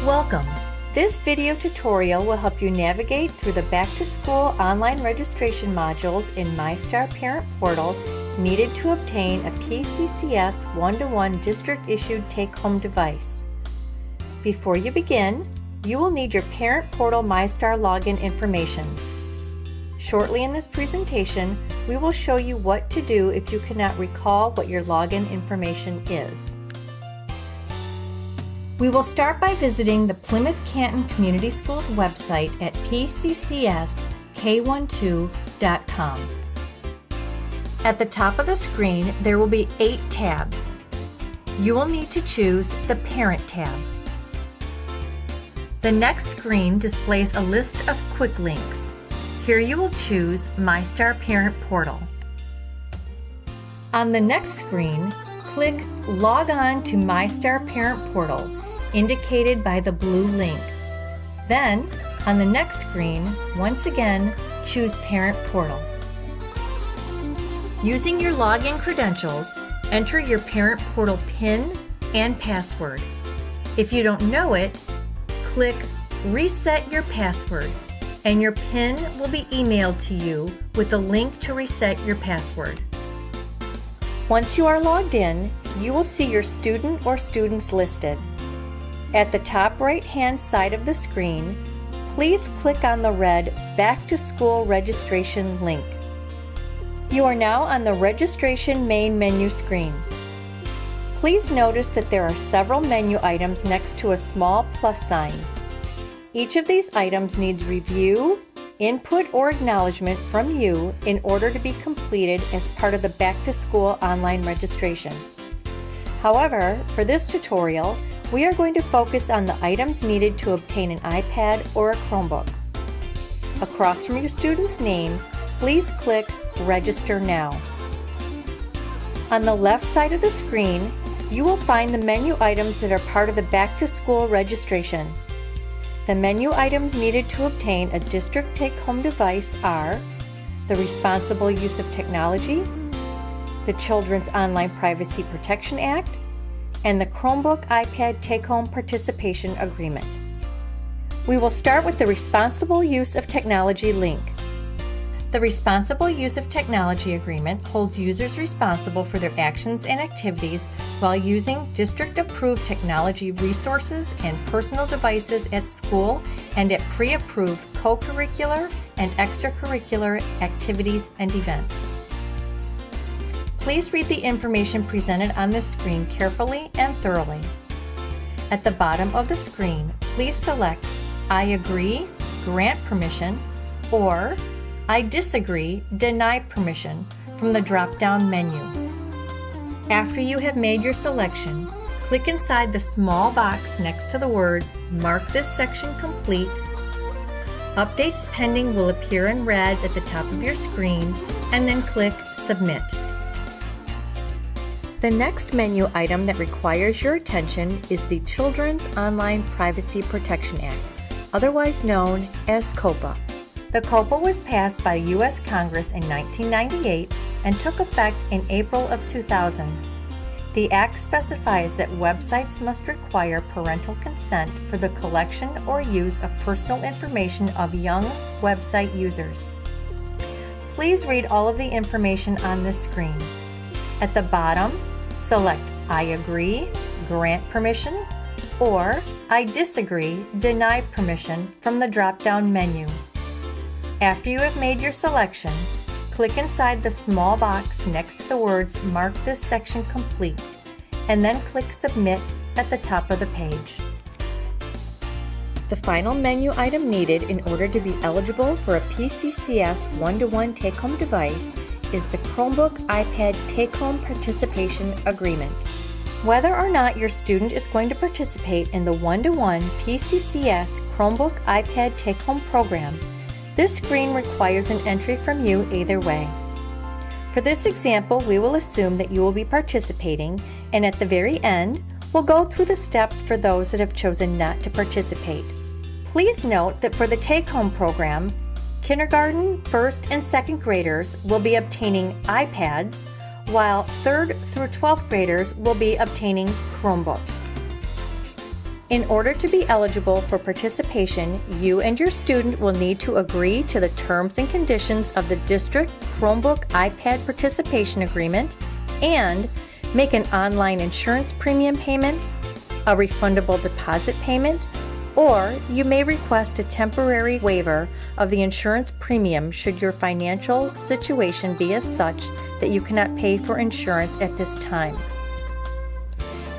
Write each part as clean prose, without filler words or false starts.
Welcome! This video tutorial will help you navigate through the back-to-school online registration modules in MyStar Parent Portal needed to obtain a P-CCS one-to-one district-issued take-home device. Before you begin, you will need your Parent Portal MyStar login information. Shortly in this presentation, we will show you what to do if you cannot recall what your login information is. We will start by visiting the Plymouth Canton Community Schools website at pccsk12.com. At the top of the screen, there will be 8 tabs. You will need to choose the Parent tab. The next screen displays a list of quick links. Here you will choose MyStar Parent Portal. On the next screen, click Log On to MyStar Parent Portal, indicated by the blue link. Then, on the next screen, once again, choose Parent Portal. Using your login credentials, enter your Parent Portal PIN and password. If you don't know it, click Reset Your Password, and your PIN will be emailed to you with a link to reset your password. Once you are logged in, you will see your student or students listed. At the top right-hand side of the screen, please click on the red Back to School Registration link. You are now on the Registration main menu screen. Please notice that there are several menu items next to a small plus sign. Each of these items needs review, input, or acknowledgement from you in order to be completed as part of the Back to School online registration. However, for this tutorial, we are going to focus on the items needed to obtain an iPad or a Chromebook. Across from your student's name, please click Register Now. On the left side of the screen, you will find the menu items that are part of the Back to School registration. The menu items needed to obtain a district take-home device are the responsible use of technology, the Children's Online Privacy Protection Act, and the Chromebook iPad Take-Home Participation Agreement. We will start with the Responsible Use of Technology link. The Responsible Use of Technology Agreement holds users responsible for their actions and activities while using district-approved technology resources and personal devices at school and at pre-approved co-curricular and extracurricular activities and events. Please read the information presented on the screen carefully and thoroughly. At the bottom of the screen, please select I agree, grant permission, or I disagree, deny permission from the drop-down menu. After you have made your selection, click inside the small box next to the words Mark this section complete. Updates pending will appear in red at the top of your screen, and then click Submit. The next menu item that requires your attention is the Children's Online Privacy Protection Act, otherwise known as COPPA. The COPPA was passed by the U.S. Congress in 1998 and took effect in April of 2000. The Act specifies that websites must require parental consent for the collection or use of personal information of young website users. Please read all of the information on this screen. At the bottom, select I agree, grant permission, or I disagree, deny permission from the drop-down menu. After you have made your selection, click inside the small box next to the words Mark this section complete, and then click Submit at the top of the page. The final menu item needed in order to be eligible for a P-CCS one-to-one take-home device is the Chromebook iPad Take-Home Participation Agreement. Whether or not your student is going to participate in the one-to-one P-CCS Chromebook iPad Take-Home program, this screen requires an entry from you either way. For this example, we will assume that you will be participating, and at the very end, we'll go through the steps for those that have chosen not to participate. Please note that for the take-home program, kindergarten, first, and second graders will be obtaining iPads, while 3rd through 12th graders will be obtaining Chromebooks. In order to be eligible for participation, you and your student will need to agree to the terms and conditions of the district Chromebook iPad participation agreement and make an online insurance premium payment, a refundable deposit payment, or you may request a temporary waiver of the insurance premium should your financial situation be as such that you cannot pay for insurance at this time.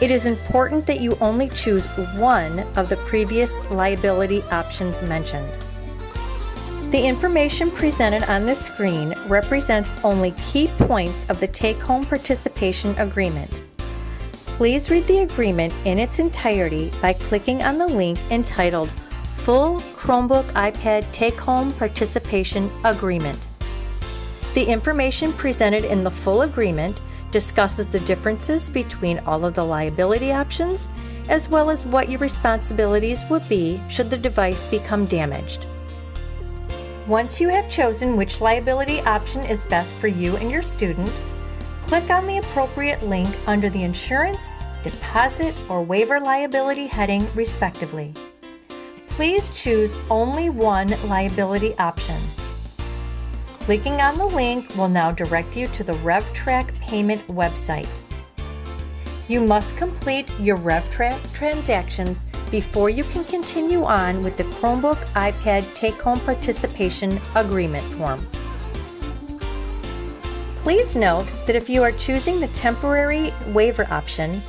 It is important that you only choose one of the previous liability options mentioned. The information presented on this screen represents only key points of the take-home participation agreement. Please read the agreement in its entirety by clicking on the link entitled Full Chromebook iPad Take-Home Participation Agreement. The information presented in the full agreement discusses the differences between all of the liability options, as well as what your responsibilities would be should the device become damaged. Once you have chosen which liability option is best for you and your student, click on the appropriate link under the Insurance, Deposit, or Waiver Liability heading, respectively. Please choose only one liability option. Clicking on the link will now direct you to the RevTrak payment website. You must complete your RevTrak transactions before you can continue on with the Chromebook iPad Take-Home Participation Agreement form. Please note that if you are choosing the temporary waiver option,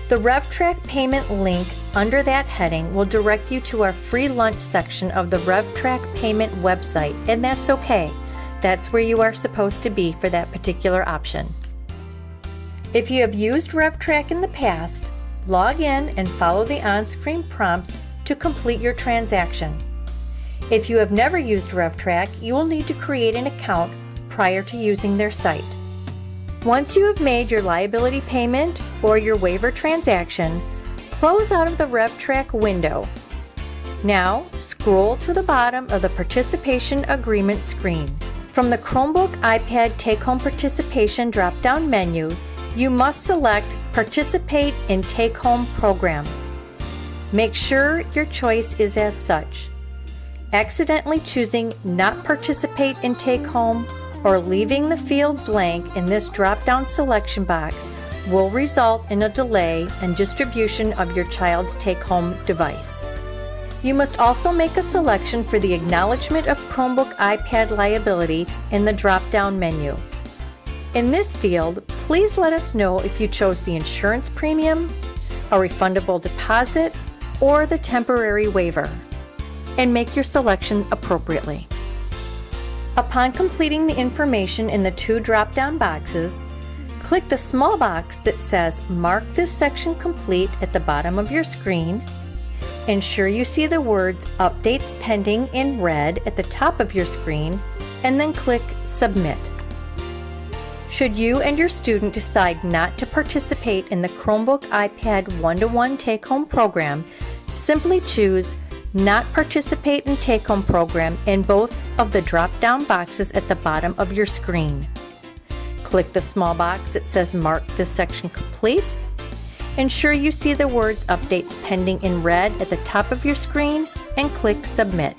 the RevTrak payment link under that heading will direct you to our free lunch section of the RevTrak payment website, and that's okay. That's where you are supposed to be for that particular option. If you have used RevTrak in the past, log in and follow the on-screen prompts to complete your transaction. If you have never used RevTrak, you will need to create an account prior to using their site. Once you have made your liability payment or your waiver transaction, close out of the RevTrak window. Now, scroll to the bottom of the Participation Agreement screen. From the Chromebook iPad Take-Home Participation drop-down menu, you must select Participate in Take-Home Program. Make sure your choice is as such. Accidentally choosing Not Participate in Take-Home or leaving the field blank in this drop-down selection box will result in a delay in distribution of your child's take-home device. You must also make a selection for the Acknowledgement of Chromebook iPad Liability in the drop-down menu. In this field, please let us know if you chose the insurance premium, a refundable deposit, or the temporary waiver, and make your selection appropriately. Upon completing the information in the two drop-down boxes, click the small box that says Mark this section complete at the bottom of your screen. Ensure you see the words Updates Pending in red at the top of your screen, and then click Submit. Should you and your student decide not to participate in the Chromebook iPad one-to-one take-home program, simply choose Not Participate in Take-Home Program in both of the drop-down boxes at the bottom of your screen. Click the small box that says Mark this section complete. Ensure you see the words Updates Pending in red at the top of your screen and click Submit.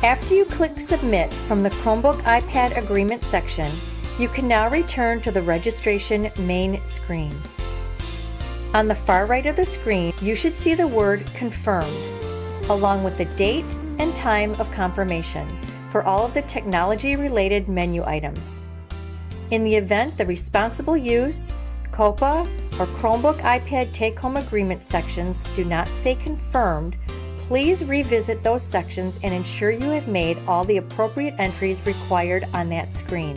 After you click Submit from the Chromebook iPad Agreement section, you can now return to the registration main screen. On the far right of the screen, you should see the word Confirmed, along with the date and time of confirmation for all of the technology-related menu items. In the event the Responsible Use, COPPA, or Chromebook iPad Take-Home Agreement sections do not say confirmed, please revisit those sections and ensure you have made all the appropriate entries required on that screen.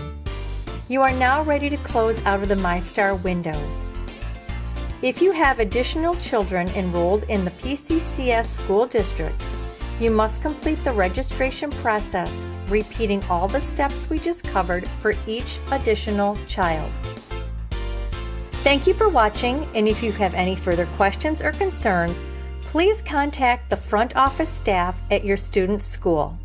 You are now ready to close out of the MyStar window. If you have additional children enrolled in the P-CCS school district, you must complete the registration process, repeating all the steps we just covered for each additional child. Thank you for watching, and if you have any further questions or concerns, please contact the front office staff at your student's school.